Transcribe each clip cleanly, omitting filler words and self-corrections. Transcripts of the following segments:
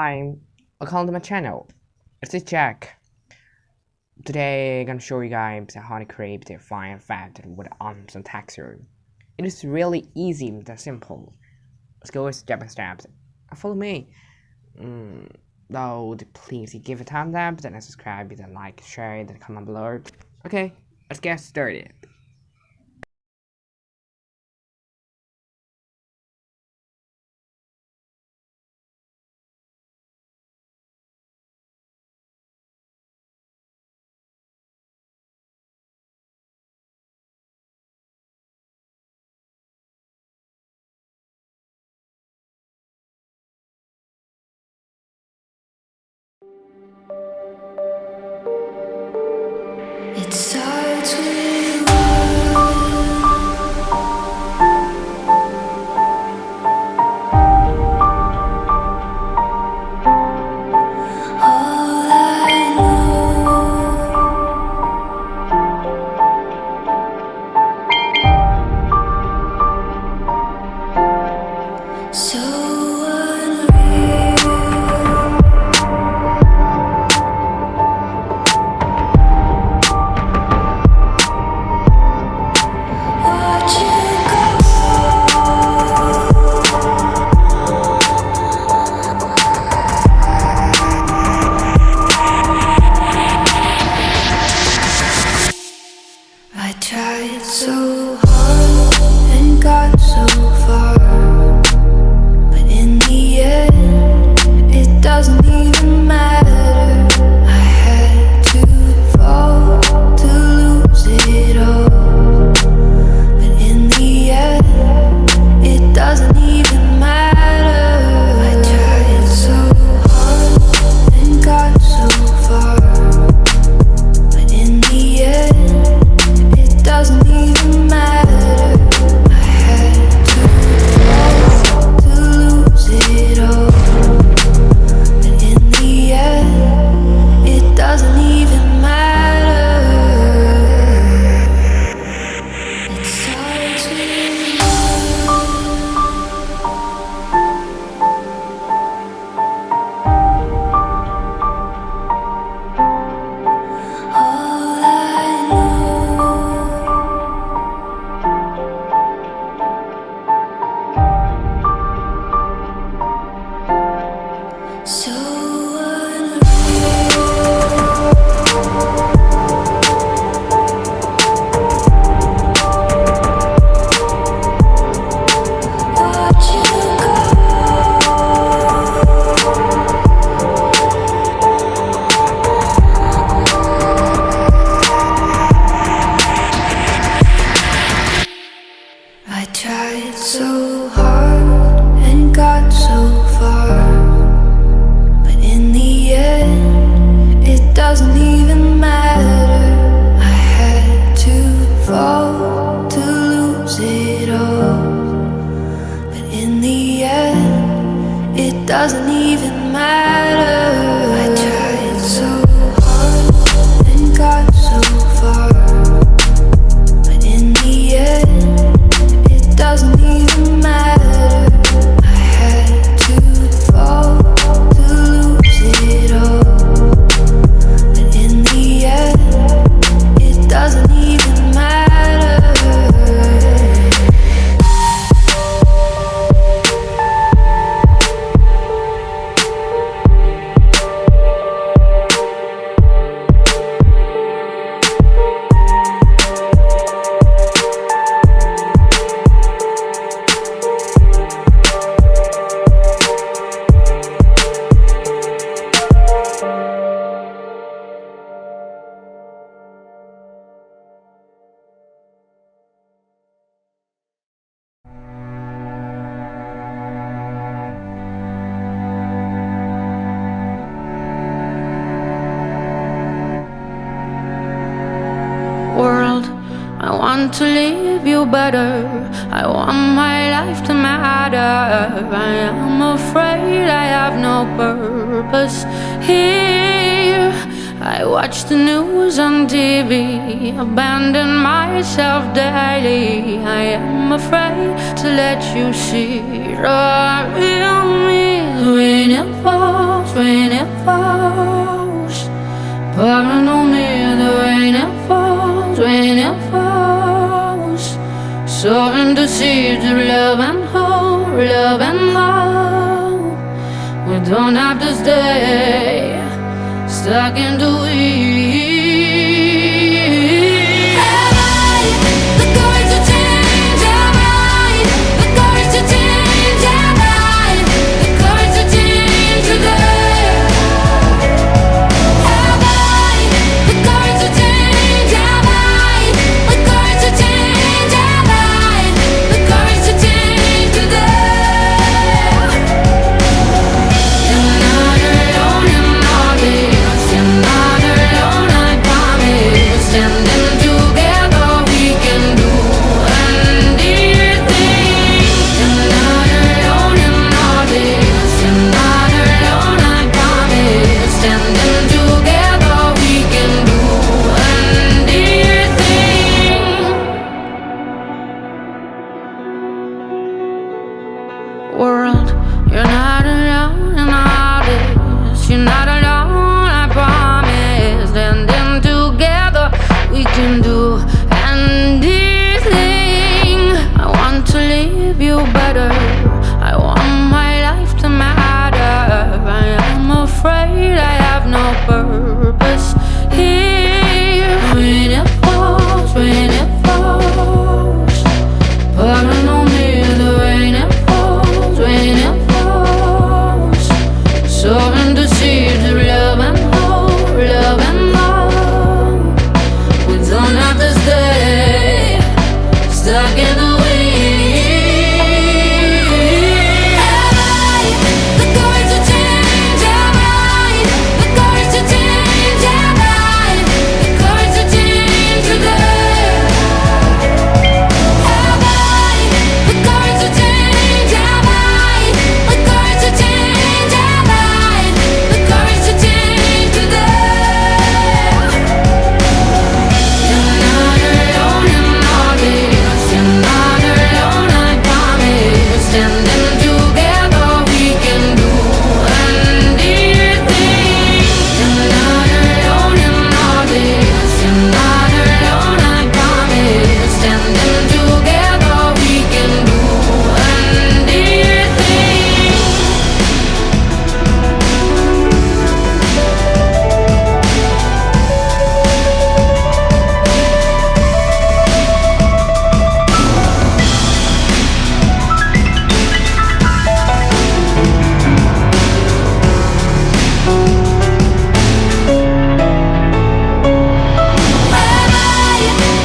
Hi, welcome to my channel. It's Jack. Today I'm gonna show you guys how to create a fine effect with arms and texture. It is really easy and simple. Let's go step by step. Follow me. Though please give a thumbs up, then subscribe, then like, share, then comment below. Okay, let's get started. It starts with all I know. So I tried so hard and got so far, but in the end, it doesn't even matter. I had to fall to lose it all, but in the end, it doesn't even matter. I tried so hard and got so far, but in the end, doesn't even matter. I had to lose it all, but in the end, it doesn't even matter. It starts with all I know. So unreal. Watch you go. I tried so hard and got so far, but in the end, it doesn't even matter. I had to fall to lose it all, but in the end, it doesn't even matter. I tried so hard and got so far, but in the end, it doesn't even matter. I had to fall to lose it all, but in the end, it doesn't even matter. World, I want to leave you better. I want my life to matter. I am afraid I have no purpose here. I watch the news on TV, abandon myself daily. I am afraid to let you see the real me when you fall. Pouring on me, the rain it falls, rain it falls. Sowing the seeds of love and hope, love and hope. We don't have to stay stuck in the weeds. Have I the courage to change? Have I the courage to change? Have I the courage to change today? Have I the courage to change? Have I the courage to change? Have I the courage to change today? You're not alone in all this. You're not alone, I promise. Standing together, we can do anything. You're not alone in all this. You're not alone, I promise. Standing together, we can do anything. World, you're not alone in all this. You're not alone, I promise. Standing together, we can do anything. I want to leave you better. I want my life to matter. I am afraid I have no purpose here. Rain it falls, rain it falls. Pouring on me, the rain it falls, rain it falls. Sowing the seeds of love and hope, love and hope. We don't have to stay stuck in the weeds. Have I the courage to change? Have I the courage to change? Have I the courage to change today? Have I the courage to change? Have I the courage to change? Have I the courage to change today? You're not alone in all this. You're not alone, I promise. Standing together, we can do anything. You're not alone in all this. You're not alone, I promise. Standing together, we can do anything. Have I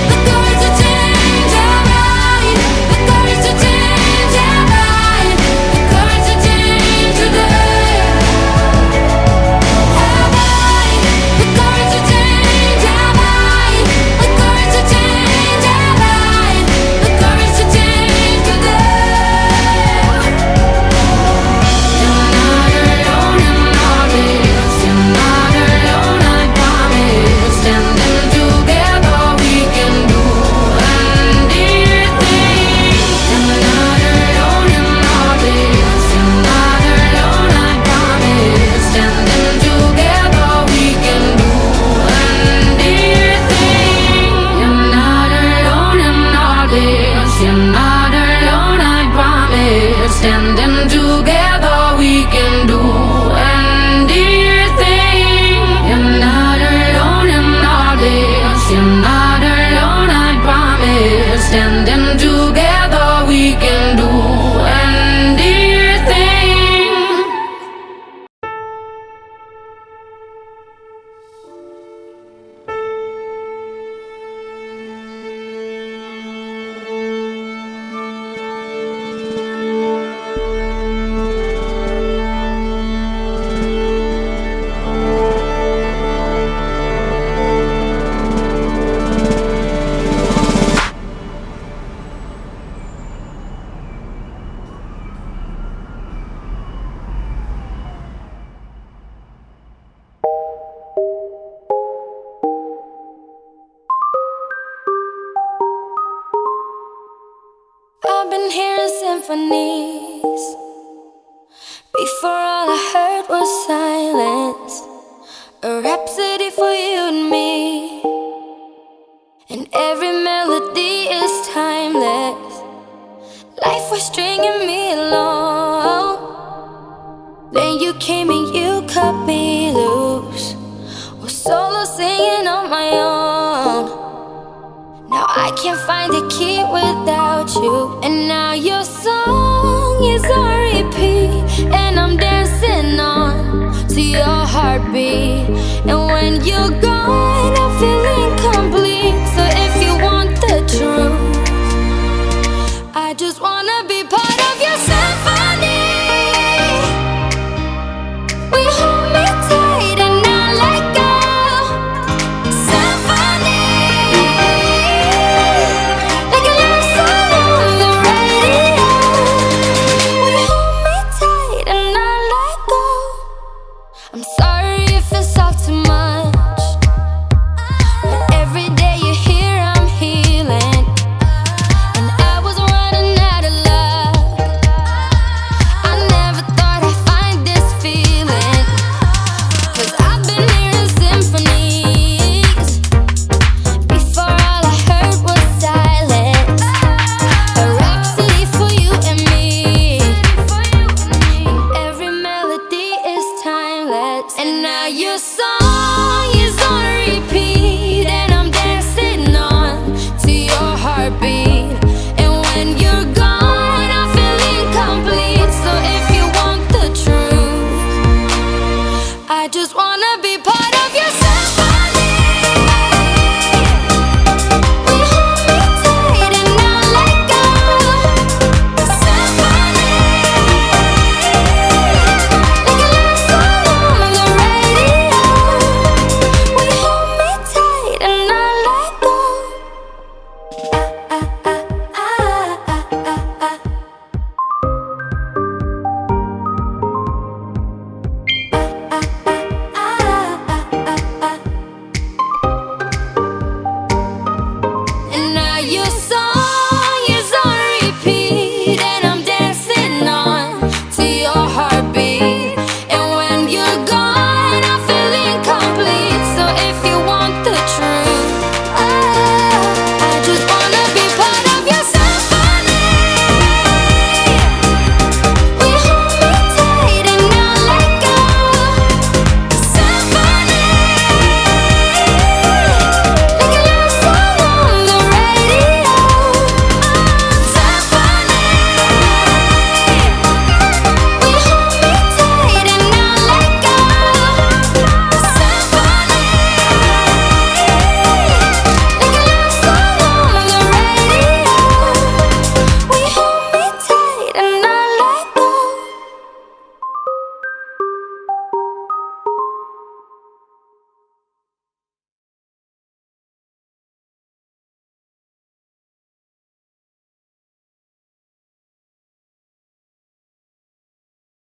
the courage to change? Have I the courage to change? Have I the courage to change today? Have I the courage to change? Have I the courage to change? Have I the courage to change today? You're not alone in all this. You're not alone, I promise. Standing together, we can do anything. You're not alone in all this. You're not alone, I promise. Standing together, we can do anything. You're not alone in all this. You're not alone, I promise. Standing together, we can do anything. You're not alone in all this. You're not alone, I promise. Standing together, we can do anything. I've been hearing symphonies. Before all I heard was silence. A rhapsody for you. came and you cut me loose. Was solo singing on my own. Now I can't find a key without you. And now your song is on repeat, and I'm dancing on to your heartbeat. And when you're gone, I feel incomplete. So if you want the truth, I just wanna be part of your symphony. We hold me tight and not let go. Symphony, like a love song on the radio. We hold me tight and not let go. I'm sorry if it's all too much, but every day you're here I'm healing. And I was running out of luck. I never thought I'd find this feeling, 'cause I've been hearing symphonies. Before all I heard was silence. A rhapsody for you and me. Every melody is timeless. And now your song is on repeat, and I'm dancing on to your heartbeat. And when you're gone, I feel incomplete. So if you want the truth, I just wanna be part